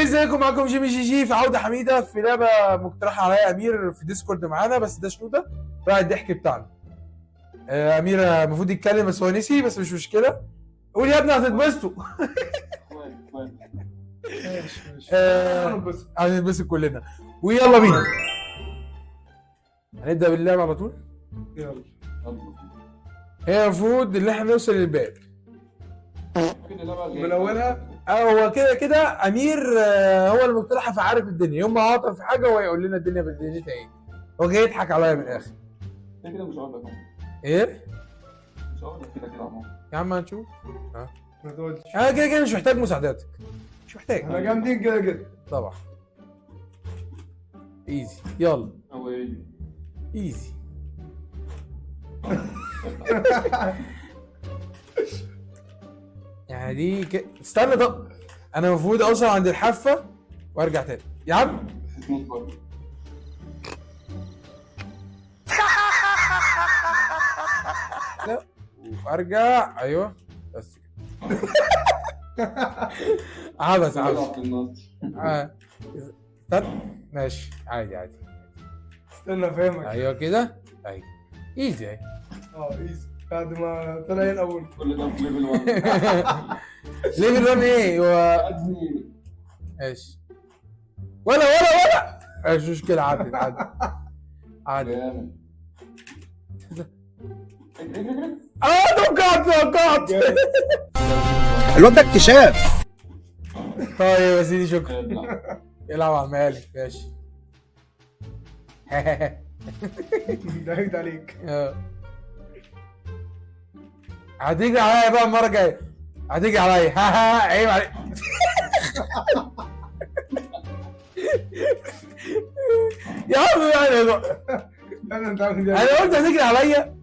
ازيكم؟ معاكم جيمي جي جي في عودة حميدة في لعبة مقترحة عليا أمير في ديسكورد معانا، بس ده شنو ده؟ بقى الضحك بتاعنا. أمير المفروض يتكلم بس هو نسي، بس مش مشكلة. قول يا ابني هتتبسطوا. ماشي هنتبسط كلنا ويلا بينا. هنبدأ باللعبة على طول. يلا هي المفروض ان احنا نوصل للباب من اولها. هو كده كده امير هو المقترح فعارف الدنيا، يوم ما عاطل في حاجه هو يقول لنا الدنيا بدنيتها ايه. هو جاي يضحك عليا من الاخر. كده مش هقول لك ايه مش هقول لك كده عمو. يا عم هنشوف. ما تقولش انا كده كده مش محتاج مساعدتك، مش محتاج احنا جامدين كده كده. طبعا. ايزي يلا هو ايه؟ ايزي. يعني دي استنى، طب انا المفروض اوصل عند الحافه وارجع تاني يا عم. سموث برضه. لا وارجع، ايوه بس كده. عبس بيلعب في النص. استنى ماشي، عادي عادي. استنى افهمك. ايوه كده، ايوه ايزي اهي. ايزي بعد ما طلع هنا اول. كل ده في ليفل 1. ليفل 1 ايه ماشي. ولا مش مشكلة، عدت عدت. جامد. توقعت. الواد ده اكتشاف. طيب يا سيدي شكرا. يلا. العب على المقالب ماشي. ضحكت عليك. هتيجي عليا بقى المرة الجاية، هتيجي عليا. عيب عليك. يا عم يعني انت عامل ده. انا قلت هتجري عليا.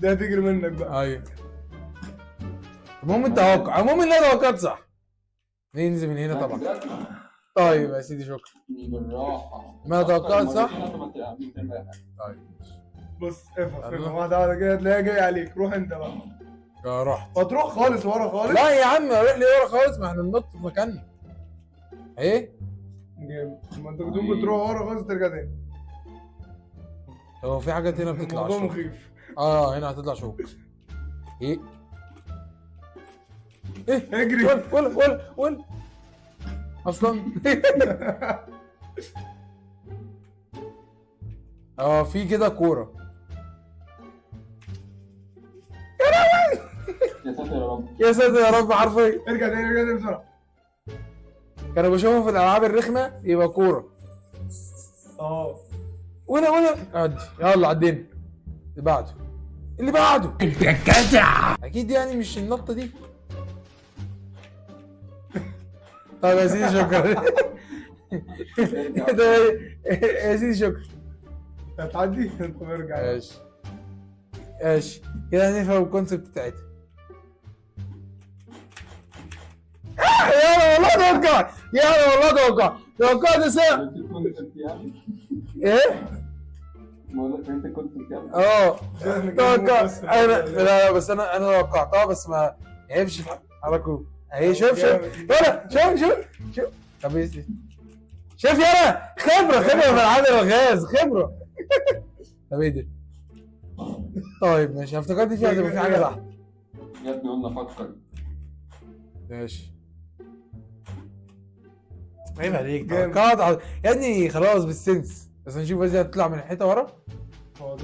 ده هتجري منك بقى. ايوه المهم انت توقع، المهم ان انا توقعت صح. ننزل من هنا طبعا. طيب يا سيدي شكرا. بالراحه. ما توقعت صح؟ طيب. بص افهم واحده واحده كده تلاقيها جايه عليك. روح انت بقى. رحت. هتروح خالص ورا خالص. لا يا عم اروح لي ورا خالص، ما احنا ننط في مكاننا. ايه؟ جامد. ما انت بتقوم بتروح ورا خالص ترجع تاني. هو في حاجات هنا بتطلع الموضوع شوك. مخيف. هنا هتطلع شوك. ايه اجري. ولا اصلا. في كده كوره. يا ساتر يا رب. يا ساتر يا رب، حرفيا ارجع تاني بسرعه. كانوا بشوفهم في الالعاب الرخمه يبقى كوره. ولا عدي. يلا عدينا. اللي بعده انت جدع. اكيد يعني مش النطه دي. طيب يا سيدي شكرا. يا سيدي شكرا. هتعدي انت ارجع. ماشي كده نفهم الكونسيبت بتاعتها. يلا والله توقعت ساعة. ايه؟ بقول لك انت كنت بتعمل. توقعت انا. لا بس انا توقعتها، بس ما عرفش حركه. اهي شوف ولا شوف. طب ايه؟ شوف يلا، خبرة في العاب الغاز، خبرة. طب ايه ده؟ طيب ماشي، انا افتكرت في حاجة تحت. يا ابني قلنا فكر. ماشي. عيب عليك، توقعت يا ابني خلاص بالسنس. بس نشوف ازاي هتطلع من الحيطة ورا.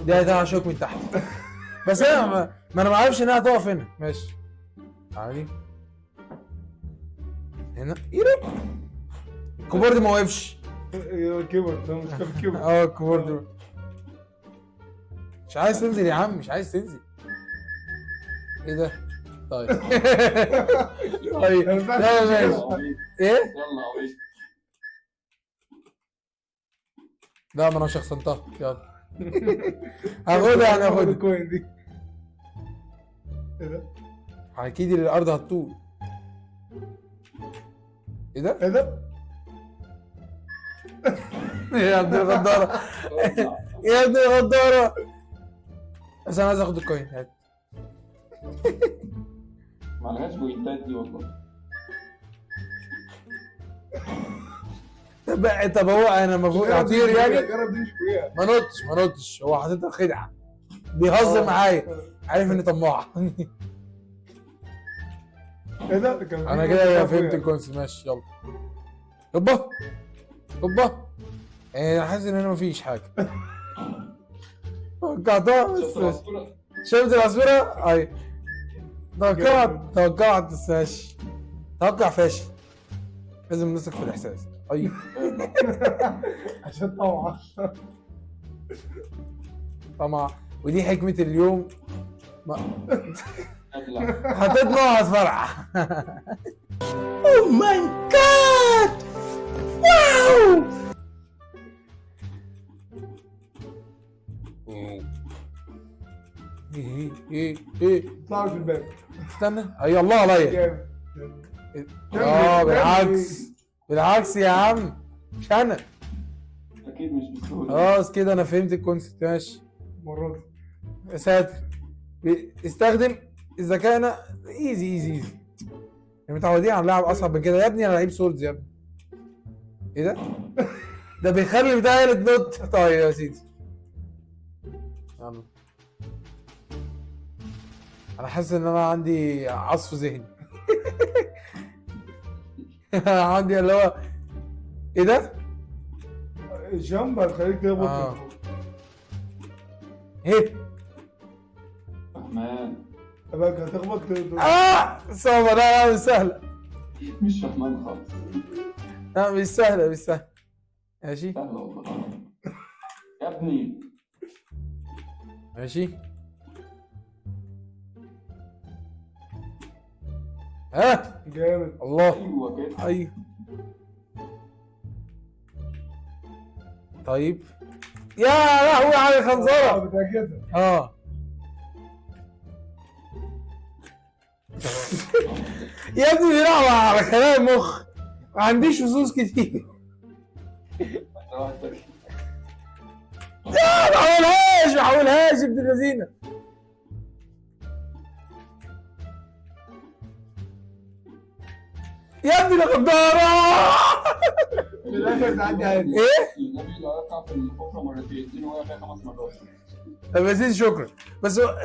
دي هتطلع شوك من تحت. بس انا ما انا ما اعرفش انها هتقف هنا. ماشي عادي. هنا ايدك الكيبورد ما وقفش. الكيبورد ده مش الكيبورد. الكيبورد مش عايز تنزل يا عم، مش عايز تنزل. ايه ده؟ طيب. طيب لا ماشي. ايه؟ يلا عويش. لا ما انا شخصنتها. يلا هاخدها. انا هاخدها. الكوين دي. ايه ده؟ اكيد الارض هتطول. ايه ده؟ يا ابن الغدارة. يا ابن الغدارة. بس انا عايز اخد الكوين. هات. معلهاش بوينتات دي والله. طب هو انا المفروض هطير يعني؟ جرب دي شويه. ما نطش، هو حاططها خدعه، بيهزر معايا، عارف اني طماع. ايه ده؟ كان في انا كده فهمت الكونسيبت، ماشي يلا. هوبا هوبا. يعني انا حاسس ان انا مفيش حاجه. توقعتها بس ماشي. شفت العصفوره؟ اي توقعت بس ماشي. توقع فاشل، لازم نمسك في الاحساس. اي عشان طبعا طمع، ودي حكمه اليوم. ابلع. حطيت نوع فرع. Oh my god! Wow! ايه طلعوا في الباب. استنى، اي الله عليا. جامد. بالعكس يا عم، مش انا. اكيد مش بسهوله. خلاص كده انا فهمت الكونسيبت، ماشي. المره دي يا ساتر، استخدم الذكاء. انا ايزي متعودين على لعب اصعب من كده يا ابني. انا لعيب سوردز يا ابني. ايه ده؟ ده بيخلي البتاع هي اللي تنط. طيب يا سيدي يلا. انا حاسس ان انا عندي عصف ذهني. عندي اللي هو ايه ده؟ الجامب هتخليك تخبط. ايه؟ فهمان. تبقى هتخبط صعبة. لا مش سهلة. مش فهمان خالص. لا مش سهلة. ماشي سهله والله. يا ابني ماشي. ها جامد. الله. ايوه كده. ايوه طيب. يا لهوي على الخنزرة. بتعجزها. يا ابني بيلعب على خلايا المخ، ما عنديش فصوص كتير. ما حاولهاش ابن اللذينة. يا ابني ده غدارة. للاسف تعدي عادي. ايه؟ النبي لا يقع في الحفره مرتين، دي وقع فيها 5 مرات. طب يا سيدي شكرا، بس هو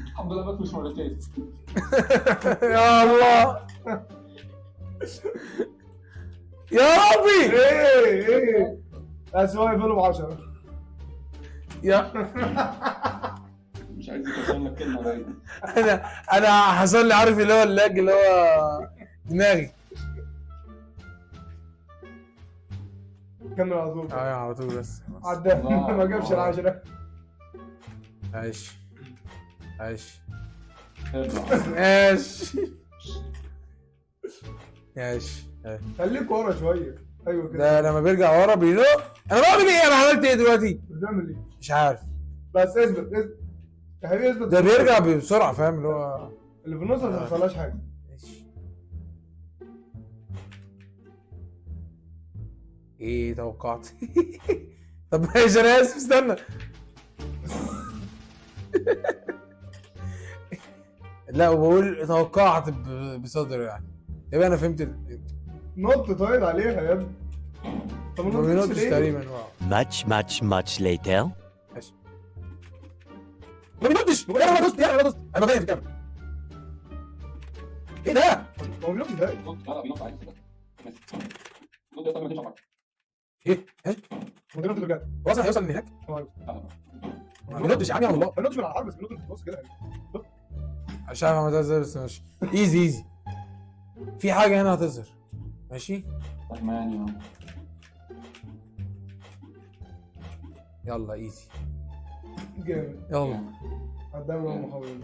الحمد لله بس مش مرتين. يا الله يا ربي. ايه بس هو يفضل ب 10. يا مش عايز يكسر لك كلمه باينه. انا حصل لي، عارف اللي هو اللاج اللي هو دماغي. كمل على طول. على طول بس. عداه ما جابش ال10. عايش ارجع. ماشي. خليك ورا شويه. ايوه كده. ده لما بيرجع ورا بيزق. انا بعمل ايه؟ انا عملت ايه دلوقتي؟ بتعمل ايه؟ مش عارف. بس اثبت يا حبيبي اثبت. ده بيرجع بسرعه، فاهم اللي هو اللي في النص ما تحصلهاش حاجه. ماشي. ايه توقعت؟ طب ماشي انا اسف، استنى. لا وبقول توقعت بصدر يعني. يبقى انا فهمت نط طاير عليها يا ابني. طب ما بينطش تقريبا. Much later. ماشي. ما بينطش. انا دوست انا باين في الكاميرا. ايه ده؟ هو بينط ازاي؟ لا بينط عادي كده. نط يا ما تمشي. ايه؟ هو بينط بجد. هو اصلا هيوصل لهناك؟ ما بينطش يا عم والله. ما بينطش من على الحرب، بس بينط من النص كده. مش عارف عملتها ازاي بس ماشي. ايزي في حاجه هنا هتظهر. ماشي فهمان يا عم. يلا ايزي. جامد. يلا قدام المحاولين.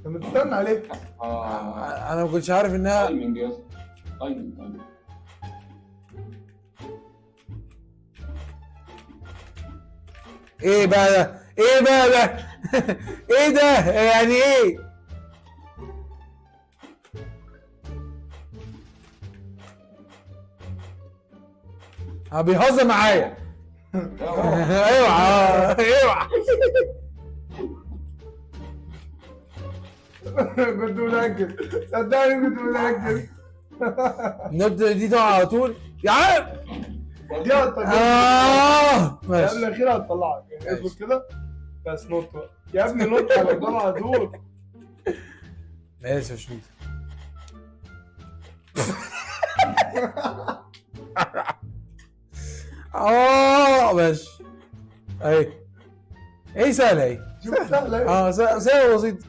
طب ما تستنى عليه. انا ما كنتش عارف انها تايمنج يا اسطى. تايمنج. ايه بقى ده؟ ايه ده؟ يعني ايه؟ بيهزر معايا. اوعى كنت متأكد صدقني كنت متأكد. نبدا دي نوع على طول يا عم. دي هتطلعك يا ماشي. ابني الاخير هتطلعك يعني اصبر كده بس نقطة يا ابني نقطة هتطلع على طول. ماشي يا شنودة. ماشي. اهي ايه سهلة اهي. شوف سهلة سهلة بسيطة.